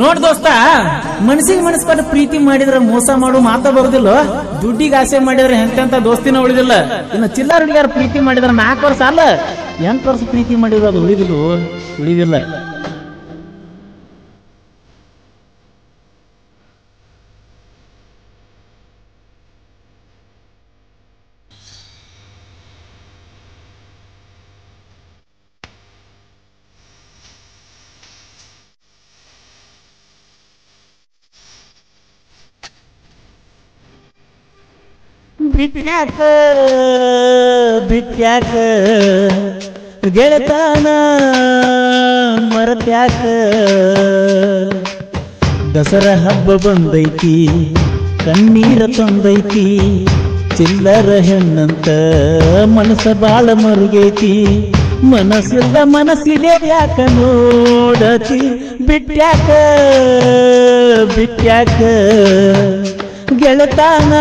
ನೋಡ್ ದೋಸ್ತ, ಮನಸ್ಸಿಗೆ ಮನಸ್ಸು ಕೊಟ್ಟು ಪ್ರೀತಿ ಮಾಡಿದ್ರೆ ಮೋಸ ಮಾಡು ಮಾತಾ ಬರುದಿಲ್ಲ. ದುಡ್ಡಿಗೆ ಆಸೆ ಮಾಡಿದ್ರೆ ಎಂತೆಂತ ದೋಸ್ತಿನ ಉಳಿದಿಲ್ಲ. ಇನ್ನು ಚಿಲ್ಲರ್ ಹುಡುಗಿಯಾರ ಪ್ರೀತಿ ಮಾಡಿದ್ರೆ 4 ವರ್ಷ ಅಲ್ಲ 8 ವರ್ಷ ಪ್ರೀತಿ ಮಾಡಿದ್ರೆ ಅದು ಉಳಿದಿಲ್ಲ. ಬಿಟ್ಯಾಕ ಗೆಳತಾನ ಮರತ್ಯಾಕ, ದಸರಾ ಹಬ್ಬ ಬಂದೈತಿ ಕಣ್ಣೀರ ತಂದೈತಿ, ಚಿಲ್ಲರ ಹೆಣ್ಣಂತ ಮನಸ್ಸ ಬಾಳ ಮರುಗೈತಿ, ಮನಸ್ಸಿಲ್ಲ ಮನಸ್ಸಿದೆ ಯಾಕ ನೋಡತಿ, ಬಿಟ್ಯಾಕ ಗೆಳತಾನ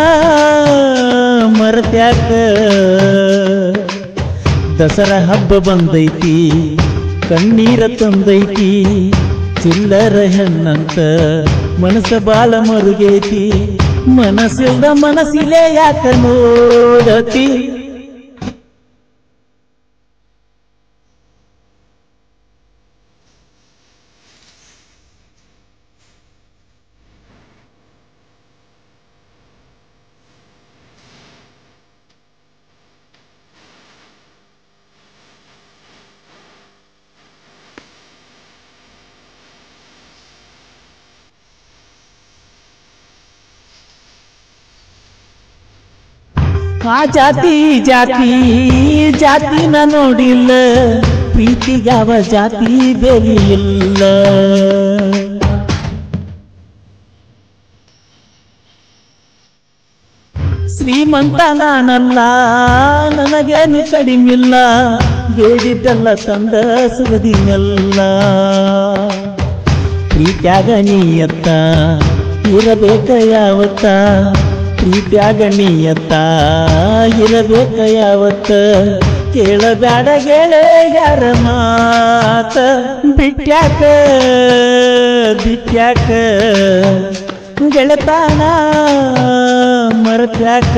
ಮರತ್ಯಾಕ, ದಸರಾ ಹಬ್ಬ ಬಂದೈತಿ ಕಣ್ಣೀರ ತಂದೈತಿ, ಚಿಲ್ಲರ ಹೆಣ್ಣಂತ ಮನಸ್ಸ ಬಾಳ ಮರುಗೈತಿ, ಮನಸ್ಸಿಲ್ದ ಮನಸ್ಸಿಲೆ ಯಾಕ ನೋಡತಿ. ಆ ಜಾತಿನ ನೋಡಿಲ್ಲ, ಪ್ರೀತಿಗಾವ ಜಾತಿ ಬೆಲೆಯಿಲ್ಲ, ಶ್ರೀಮಂತ ನಾನಲ್ಲ ನನಗೇನು ಕಡಿಮಿಲ್ಲ, ಬೇಡಿದ್ದೆಲ್ಲ ತಂದ ಸುಗದಿನೆಲ್ಲ, ಪ್ರೀತ್ಯಾಗ ನೀಯತ್ತ ಇರಬೇಕ ಯಾವತ್ತ, ಪ್ರೀತ್ಯಾಗ ನೀಯತ್ತ ಇರಬೇಕ ಯಾವತ್ತ, ಕೇಳಬೇಡ ಗೆಳೆಯರ ಮಾತ, ಬಿಟ್ಯಾಕ ಗೆಳತಾನ ಮರತ್ಯಾಕ.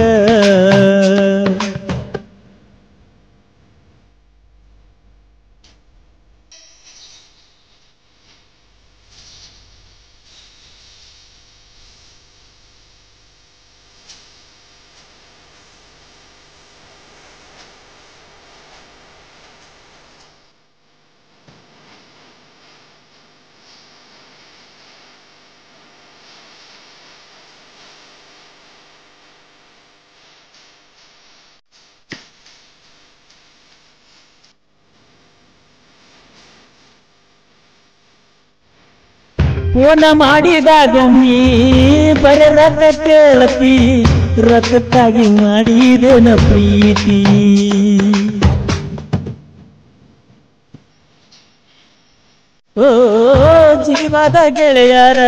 ಫೋನ ಮಾಡಿದಾಗೊಮ್ಮಿ ಬರೆ ರೊಕ್ಕ ಕೇಳತಿ, ರೊಕ್ಕಕ್ಕಾಗಿ ಮಾಡಿದೇನ ಪ್ರೀತಿ, ಓ ಜೀವದ ಗೆಳೆಯರ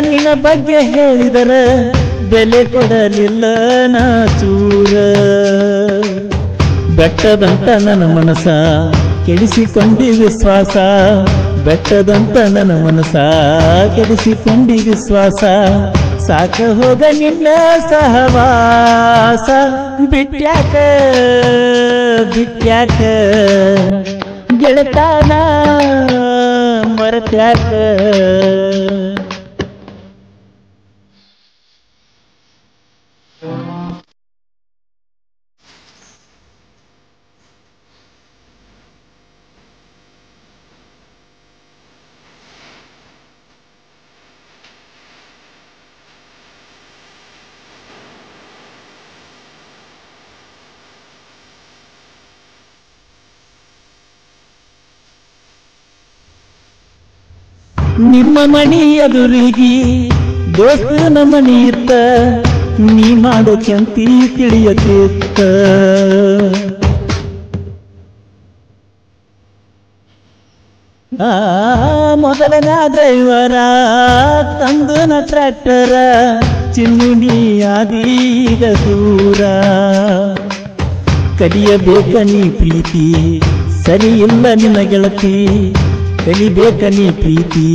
ನಿನ್ನ ಬಗ್ಗೆ ಹೇಳಿದರ ಬೆಲೆ ಕೊಡಲಿಲ್ಲ ನಾ ಚೂರ, ಬೆಟ್ಟದಂತ ನನ್ನ ಮನಸ ಕೆಡಿಸಿಕೊಂಡಿ ವಿಶ್ವಾಸ, ಬೆಟ್ಟದಂತ ನನ್ನ ಮನಸ ಕೆಡಿಸಿಕೊಂಡಿ ವಿಶ್ವಾಸ, ಸಾಕ ಹೋಗ ನಿನ್ನ ಸಹವಾಸ, ಬಿಟ್ಯಾಕ ಗೆಳತಾನ ಮರತ್ಯಾಕ. ನಿಮ್ಮ ಮಣಿ ಎದುರಿಗೆ ದೋಸ್ತನ ಮಣಿ ಇತ್ತ, ನೀ ಮಾಡೋ ಕೆಂತಿ ತಿಳಿಯತಿತ್ತ, ಮೊದಲನ ಡ್ರೈವರ ತಂದನ ಟ್ರ್ಯಾಕ್ಟರ, ಚಿನ್ನುನಿ ಆದೀಗ ದೂರ, ಕಲಿಯಬೇಕ ನೀ ಪ್ರೀತಿ ಸರಿ ಇಲ್ಲ ನಿನ್ನ ಗೆಳತಿ, ಕಲಿಬೇಕ ನೀ ಪ್ರೀತಿ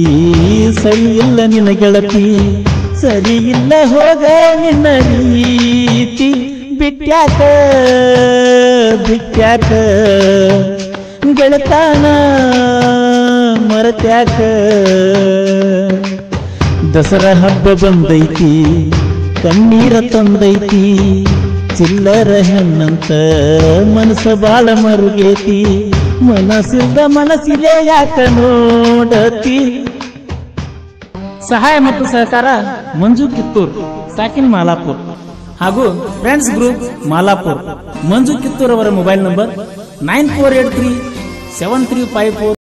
ಸರಿ ಇಲ್ಲ ನಿನ್ನ ಗೆಳತಿ ಸರಿ ಇಲ್ಲ ಹೋಗ ನಿನ್ನ ರೀತಿ ಬಿಟ್ಯಾಕ ಬಿಟ್ಯಾಕ ಗೆಳತಾನ ಮರತ್ಯಾಕ ದಸರಾ ಹಬ್ಬ ಬಂದೈತಿ ಕಣ್ಣೀರ ತಂದೈತಿ ಚಿಲ್ಲರ ಹೆಣ್ಣಂತ ಮನಸ್ಸ ಬಾಳ ಮರುಗೇತಿ ಮನಸ್ಸಿಲ್ದ ಮನಸ್ಸಿಲೆ ಯಾಕ ನೋಡತಿ. ಸಹಾಯ ಮತ್ತು ಸಹಕಾರ ಮಂಜು ಕಿತ್ತೂರ್ ಸಾಕಿನ್ ಮಾಲಾಪುರ್ ಹಾಗೂ ಫ್ರೆಂಡ್ಸ್ ಗ್ರೂಪ್ ಮಾಲಾಪುರ್. ಮಂಜು ಕಿತ್ತೂರ್ ಅವರ ಮೊಬೈಲ್ ನಂಬರ್ 94837354